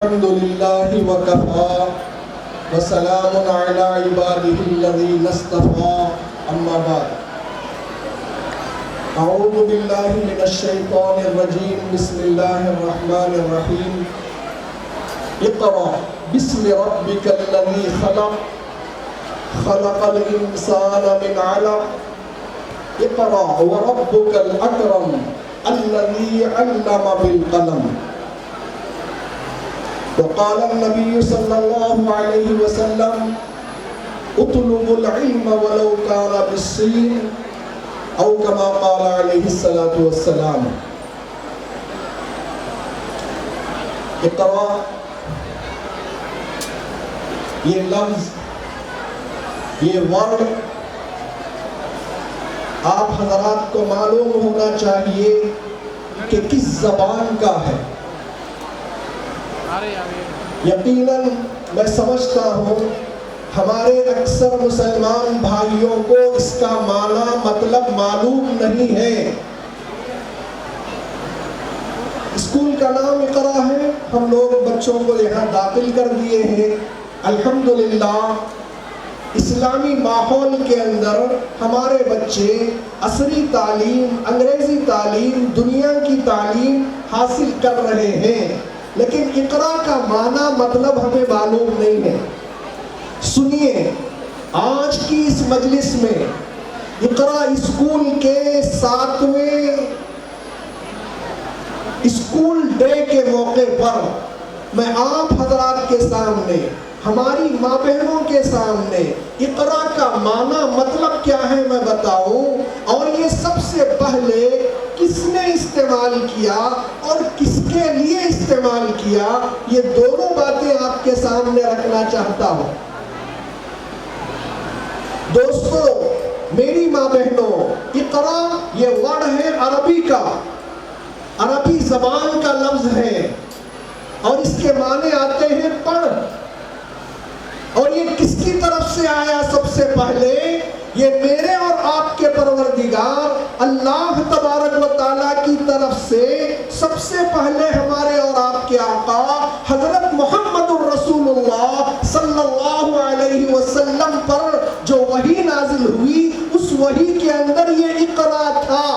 الحمد لله وكفى وسلام على عباده الذين اصطفى أما بعد أعوذ بالله من الشيطان الرجيم بسم الله الرحمن الرحيم اقرأ باسم ربك الذي خلق خلق الإنسان من علق اقرأ وربك الأكرم الذي علم بالقلم وقال النبي صلى الله عليه وسلم اطلبوا العلم ولو كان بالصين او كما قال عليه الصلاة والسلام. اقرأ یہ لفظ یہ ورڈ آپ حضرات کو معلوم ہونا چاہیے کہ کس زبان کا ہے. یقیناً میں سمجھتا ہوں ہمارے اکثر مسلمان بھائیوں کو اس کا معنی مطلب معلوم نہیں ہے. اسکول کا نام اقرا ہے، ہم لوگ بچوں کو یہاں داخل کر دیے ہیں. الحمدللہ اسلامی ماحول کے اندر ہمارے بچے عصری تعلیم، انگریزی تعلیم، دنیا کی تعلیم حاصل کر رہے ہیں، لیکن اقرا کا معنی مطلب ہمیں معلوم نہیں ہے. سنیے، آج کی اس مجلس میں اقرا اسکول کے 7ویں اسکول ڈے کے موقع پر میں آپ حضرات کے سامنے، ہماری ماں بہنوں کے سامنے اقرا کا معنی مطلب کیا ہے میں بتاؤں، اور یہ سب سے پہلے کس نے استعمال کیا اور کس کے لیے استعمال کیا، یہ دونوں باتیں آپ کے سامنے رکھنا چاہتا ہوں. دوستو، میری ماں بہنوں، اقرا یہ ورڈ ہے عربی کا، عربی زبان کا لفظ ہے، اور اس کے معنی آتے ہیں پڑھ. اور یہ کس کی طرف سے آیا سب سے پہلے؟ یہ میرے اور آپ کے پروردگار اللہ تبارک و تعالیٰ کی طرف سے سب سے پہلے ہمارے اور آپ کے آقا حضرت محمد الرسول اللہ صلی اللہ علیہ وسلم پر جو وحی نازل ہوئی، اس وحی کے اندر یہ اقرا تھا.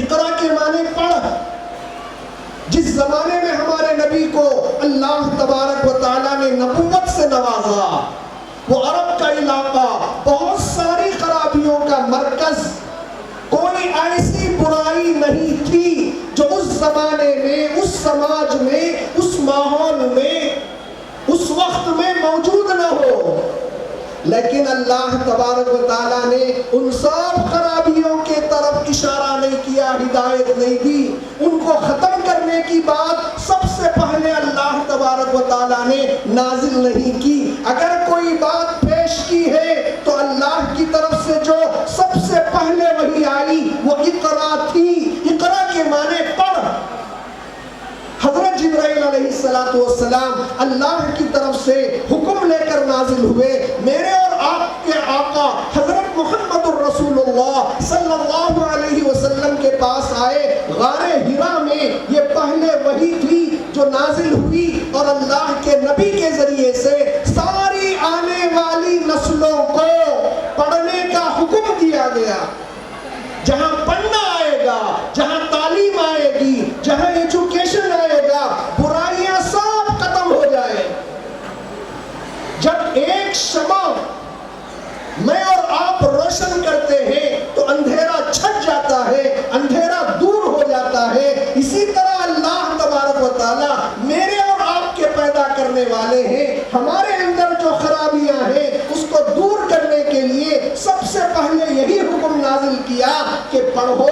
اقرا کے معنی پڑھ. جس زمانے میں ہمارے نبی کو اللہ تبارک و تعالیٰ نے نبوت سے نوازا، وہ عرب کا علاقہ بہت ساری خرابیوں کا مرکز، کوئی ایسی برائی نہیں تھی جو اس زمانے میں، اس سماج میں، اس ماحول میں، اس وقت میں موجود نہ ہو. لیکن اللہ تبارک و تعالیٰ نے ان سب خرابیوں کے طرف اشارہ نہیں کیا، ہدایت نہیں دی. ان کو ختم کرنے کی بات سب سے پہلے اللہ تبارک و تعالیٰ نے نازل نہیں کی. اگر کوئی بات پیش کی ہے تو اللہ کی طرف سے جو سب سے پہلے وحی آئی وہ اقرا تھی. اقرا کے معنی پڑھ. حضرت جبرائیل علیہ السلام اللہ کی طرف سے حکم لے کر نازل ہوئے، میرے اور آپ کے آقا حضرت محمد الرسول اللہ صلی اللہ علیہ وسلم کے پاس آئے. غار حرا میں یہ پہلے وحی تھی جو نازل ہوئی، اور اللہ کے نبی کے ذریعے سے ساری آنے والی نسلوں کو پڑھنے کا حکم دیا گیا. جہاں پڑھنا آئے گا، جہاں تعلیم آئے گی، جہاں ایجوکیشن آئے گا، برائیاں سب ختم ہو جائے. جب ایک شمع میں اور آپ روشن کرتے ہیں تو اندھیرا چھٹ جاتا ہے، اندھیرا دور ہو جاتا ہے. اسی طرح اللہ تبارک و تعالیٰ میرے اور آپ کے پیدا کرنے والے ہیں. ہمارے اندر جو خرابیاں ہیں اس کو دور کرنے کے لیے سب سے پہلے یہی حکم نازل کیا کہ پڑھو.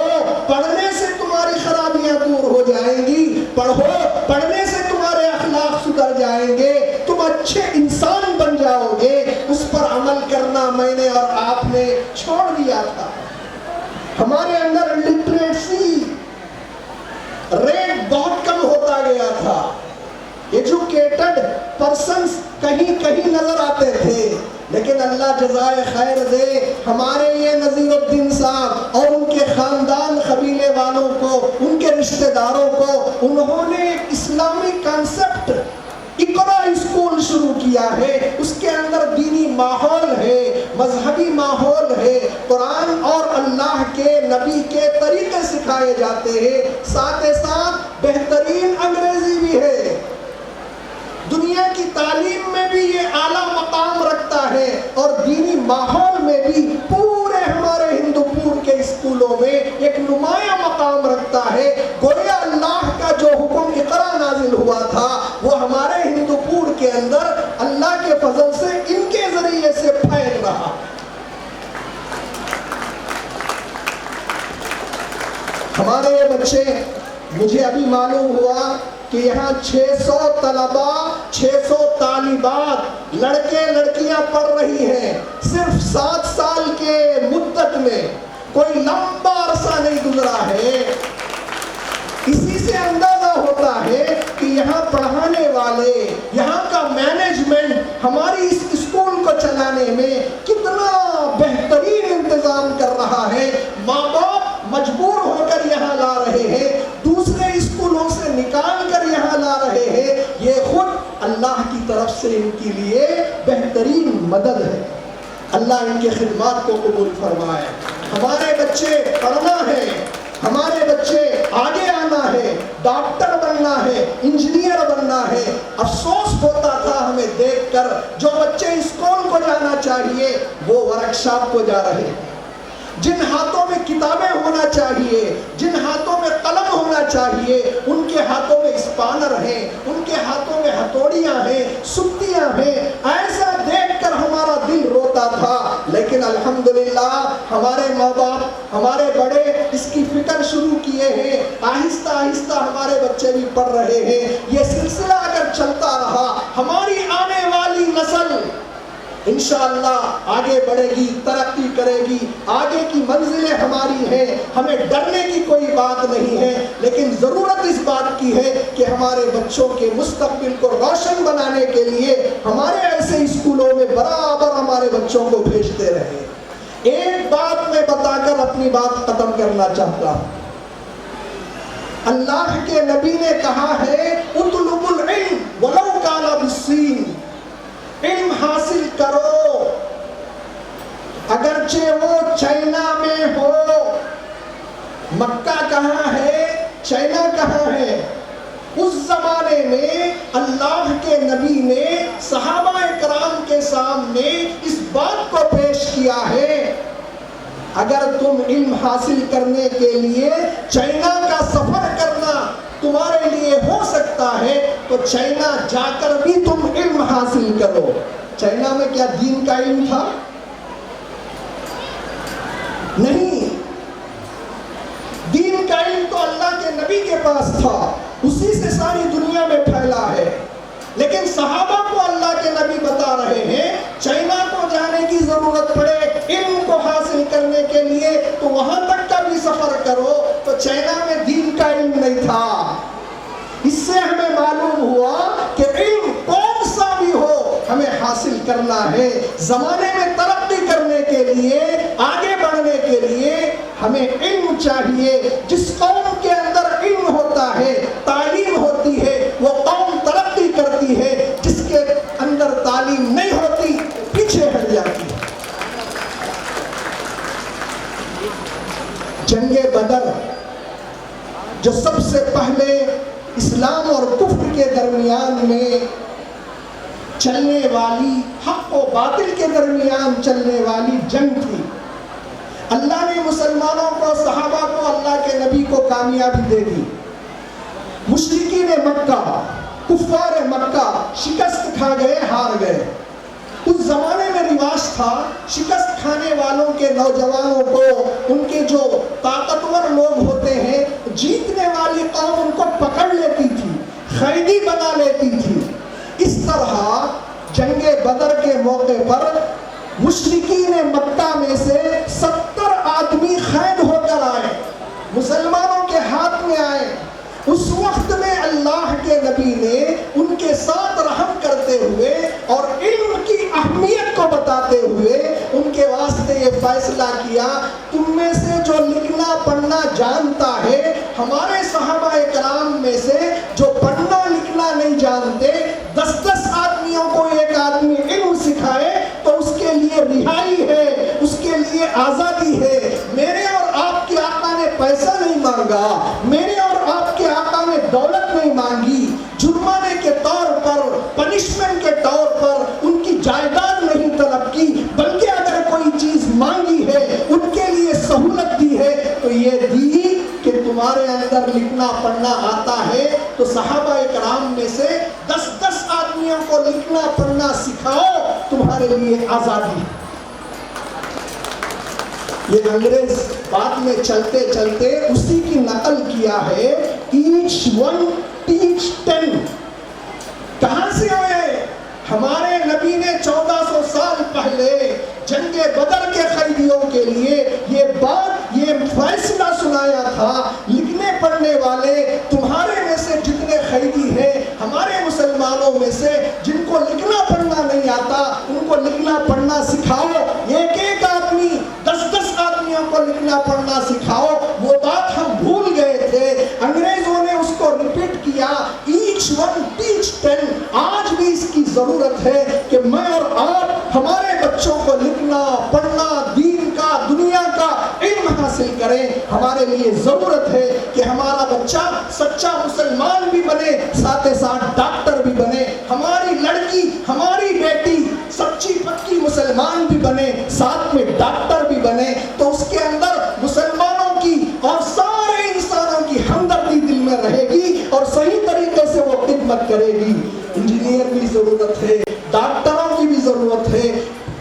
پڑھنے سے تمہاری خرابیاں دور ہو جائیں گی. پڑھو، پڑھنے سے تمہارے اخلاق سدھر جائیں گے، تم اچھے انسان بن جاؤ گے. اس پر عمل کرنا میں نے اور آپ نے چھوڑ دیا تھا. ہمارے اندر لٹریسی ریٹ بہت کم ہوتا گیا تھا. ایجوکیٹڈ پرسنز کہیں کہیں نظر آتے تھے، لیکن اللہ جزائے خیر دے ہمارے یہ نذیر الدین صاحب اور ان کے خاندان قبیلے والوں کو، ان کے رشتہ داروں کو، انہوں نے ایک اسلامی کانسیپٹ اقرا اسکول شروع کیا ہے۔ اس کے اندر دینی ماحول ہے، مذہبی ماحول ہے، قرآن اور اللہ کے نبی کے طریقے سکھائے جاتے ہیں، ساتھ ساتھ بہترین انگریزی بھی ہے۔ دنیا کی تعلیم میں بھی یہ اعلیٰ مقام رکھتا ہے اور دینی ماحول میں بھی پورے ہمارے ہندوپور کے اسکولوں میں ایک نمایاں مقام رکھتا ہے۔ گویا اللہ کا جو حکم اقرا نازل ہوا تھا وہ ہمارے ہندوپور کے اندر اللہ کے فضل سے ان کے ذریعے سے پھیل رہا۔ ہمارے یہ بچے، مجھے ابھی معلوم ہوا کہ یہاں 600 طلبہ، 600 طالبات، لڑکے لڑکیاں پڑھ رہی ہیں صرف 7 سال کے مدت میں۔ کوئی لمبا عرصہ نہیں گزرا ہے۔ اسی سے اندازہ ہوتا ہے کہ یہاں پڑھانے والے، یہاں کا مینجمنٹ ہماری اس اسکول کو چلانے میں کتنا بہترین انتظام کر رہا ہے۔ ماں باپ مجبور ہو کر یہاں لا رہے ہیں، دوسرے اسکولوں سے نکال کر یہاں لا رہے ہیں۔ یہ خود اللہ کی طرف سے ان کے لیے بہترین مدد ہے۔ اللہ ان کے خدمات کو قبول فرمائے۔ ہمارے بچے پڑھنا ہے، ہمارے بچے آگے آنا ہے، ڈاکٹر بننا ہے، انجینئر بننا ہے۔ افسوس ہوتا تھا ہمیں دیکھ کر جو بچے اسکول کو جانا چاہیے وہ ورکشاپ کو جا رہے ہیں۔ جن ہاتھوں میں کتابیں ہونا چاہیے، جن ہاتھوں میں قلم ہونا چاہیے، ان کے ہاتھوں میں اسپانر ہیں، ان کے ہاتھوں میں ہتھوڑیاں ہیں، سکتیاں ہیں۔ ایسا دیکھ کر ہمارا دل روتا تھا، لیکن الحمدللہ ہمارے ماں باپ، ہمارے بڑے اس کی فکر شروع کیے ہیں۔ آہستہ آہستہ ہمارے بچے بھی پڑھ رہے ہیں۔ یہ سلسلہ اگر چلتا رہا، ہماری آنے والی نسل انشاءاللہ آگے بڑھے گی، ترقی کرے گی۔ آگے کی منزلیں ہماری ہیں، ہمیں ڈرنے کی کوئی بات نہیں ہے، لیکن ضرورت اس بات کی ہے کہ ہمارے بچوں کے مستقبل کو روشن بنانے کے لیے ہمارے ایسے اسکولوں میں برابر ہمارے بچوں کو بھیجتے رہیں۔ ایک بات میں بتا کر اپنی بات ختم کرنا چاہتا ہوں۔ اللہ کے نبی نے کہا ہے اطلبوا العلم ولو کان بالصین، علم حاصل کرو اگرچہ وہ چائنا میں ہو۔ مکہ کہاں ہے، چائنا کہاں ہے؟ اس زمانے میں اللہ کے نبی نے صحابہ کرام کے سامنے اس بات کو پیش کیا ہے، اگر تم علم حاصل کرنے کے لیے چائنا کا سفر کرنا تمہارے لیے ہو سکتا ہے تو چائنا جا کر بھی تم علم حاصل کرو۔ چائنا میں کیا دین کا علم تھا؟ نہیں، دین کا علم تو اللہ کے نبی کے پاس تھا، اسی سے ساری دنیا میں پھیلا ہے۔ لیکن صحابہ کو اللہ کے نبی بتا رہے ہیں چائنا کو جانے کی ضرورت پڑے علم کو حاصل کرنے کے لیے تو وہاں تک کا بھی سفر کرو۔ تو چائنا میں دین کا علم نہیں تھا۔ اس سے ہمیں معلوم ہوا کہ علم کون سا بھی ہو ہمیں حاصل کرنا ہے۔ زمانے میں ترقی کرنے کے لیے، آگے بڑھنے کے لیے ہمیں علم چاہیے۔ جس قوم کے اندر علم ہوتا ہے، تعلیم ہوتی ہے، وہ قوم ترقی کرتی ہے۔ جس کے اندر تعلیم نہیں ہوتی پیچھے ہٹ جاتی ہے۔ جنگ بدر جو سب سے پہلے اسلام اور کفر کے درمیان میں چلنے والی، حق و باطل کے درمیان چلنے والی جنگ تھی، اللہ نے مسلمانوں کو، صحابہ کو، اللہ کے نبی کو کامیابی دے دی۔ مشرکین مکہ، کفار مکہ شکست کھا گئے، ہار گئے۔ اس زمانے میں رواج تھا شکست کھانے والوں کے نوجوانوں کو، ان کے جو طاقتور لوگ ہوتے ہیں، جیتنے والی قوم ان کو پکڑ لیتی تھی، قیدی بنا لیتی تھی۔ اس طرح جنگ بدر کے موقع پر مشرکین مکہ میں سے 70 آدمی قید ہو کر آئے، مسلمانوں کے ہاتھ میں آئے۔ اس وقت میں اللہ کے نبی نے ان کے ساتھ رحم کرتے ہوئے اور علم کی اہمیت کو بتاتے فیصلہ کیا تم میں سے جو لکھنا پڑھنا جانتا ہے، ہمارے صحابہ کرام میں سے جو پڑھنا لکھنا نہیں جانتے، 10 آدمیوں کو ایک آدمی علم سکھائے تو اس کے لیے رہائی ہے، اس کے لیے آزادی ہے۔ میرے اور آپ کے آقا نے پیسہ نہیں مانگا، میرے اور آپ کے آقا نے دولت نہیں مانگی، جرمانے کے طور پر، پنشمنٹ کے طور پر ان کی جائیداد نہیں طلب کی، بلکہ اگر کوئی چیز مانگی ہے ان کے لیے سہولت دی ہے تو یہ دی کہ تمہارے اندر لکھنا پڑھنا آتا ہے تو صحابہ کرام میں سے 10 آدمیوں کو لکھنا پڑھنا سکھاؤ، تمہارے لیے آزادی۔ یہ انگریز بعد میں چلتے چلتے اسی کی نقل کیا ہے، ایچ ون ٹیچ 10۔ کہاں سے ہوئے؟ ہمارے نبی نے 1400 سال پہلے جنگ بدر کے قیدیوں کے لیے یہ بات، یہ فیصلہ سنایا تھا، لکھنے پڑھنے والے تمہارے میں سے جتنے قیدی ہیں، ہمارے مسلمانوں میں سے جن کو لکھنا پڑھنا نہیں آتا ان کو لکھنا پڑھنا سکھاؤ۔ ایک ایک آدمی 10 آدمیوں کو لکھنا پڑھنا سکھاؤ۔ وہ بات ہم بھول گئے تھے، انگریزوں نے اس کو ریپیٹ کیا، ایچ ون ٹیچ 10۔ آج بھی اس کی ضرورت ہے کہ میں اور آپ ہمارے بچوں کو لکھنا پڑھنا، دین کا دنیا کا علم حاصل کریں۔ ہمارے لیے ضرورت ہے کہ ہمارا بچہ سچا مسلمان بھی بنے، ساتھ ساتھ ڈاکٹر بھی بنے، ہماری لڑکی ہماری بیٹی سچی پکی مسلمان بھی بنے، ساتھ میں ڈاکٹر بھی بنے، تو اس کے اندر مسلمانوں کی اور سارے انسانوں کی ہمدردی دل میں رہے گی اور صحیح طریقے سے وہ خدمت کرے گی۔ انجینئر کی ضرورت ہے، ڈاکٹروں کی بھی ضرورت ہے،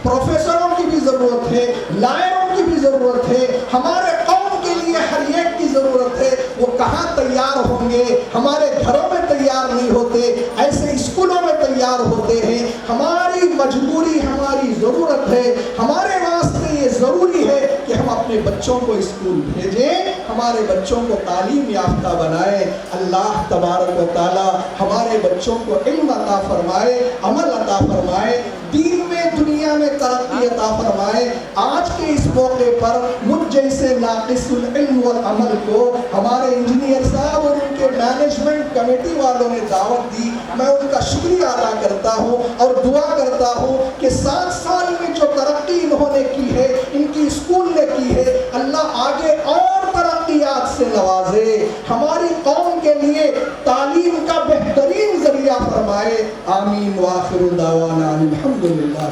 پروفیسروں کی بھی ضرورت ہے، لائروں کی بھی ضرورت ہے، ہمارے قوم کے لیے ہر ایک کی ضرورت ہے۔ وہ کہاں تیار ہوں گے؟ ہمارے گھروں میں تیار نہیں ہوتے، ایسے اسکولوں میں تیار ہوتے ہیں۔ ہماری مجبوری، ہماری ضرورت ہے، ہمارے واسطے یہ ضروری ہے کہ ہم اپنے بچوں کو اسکول بھیجیں، ہمارے بچوں کو تعلیم یافتہ بنائیں۔ اللہ تبارک و تعالی ہمارے بچوں کو علم عطا فرمائے، عمل عطا فرمائے، دین میں دنیا میں ترقی عطا فرمائے۔ آج کے اس موقع پر مجھ جیسے ناقص العلم والعمل کو ہمارے انجینئر صاحب اور ان کے مینجمنٹ کمیٹی والوں نے دعوت دی، میں ان کا شکریہ ادا کرتا ہوں اور دعا کرتا ہوں کہ 7 سال میں جو ترقی انہوں نے کی ہے، ان کی اسکول نے کی ہے، اللہ آگے اور ترقیات سے نوازے، ہماری قوم کے لیے تعلیم کا بہترین ذریعہ فرمائے۔ آمین۔ وآخر دعوانا الحمدللہ۔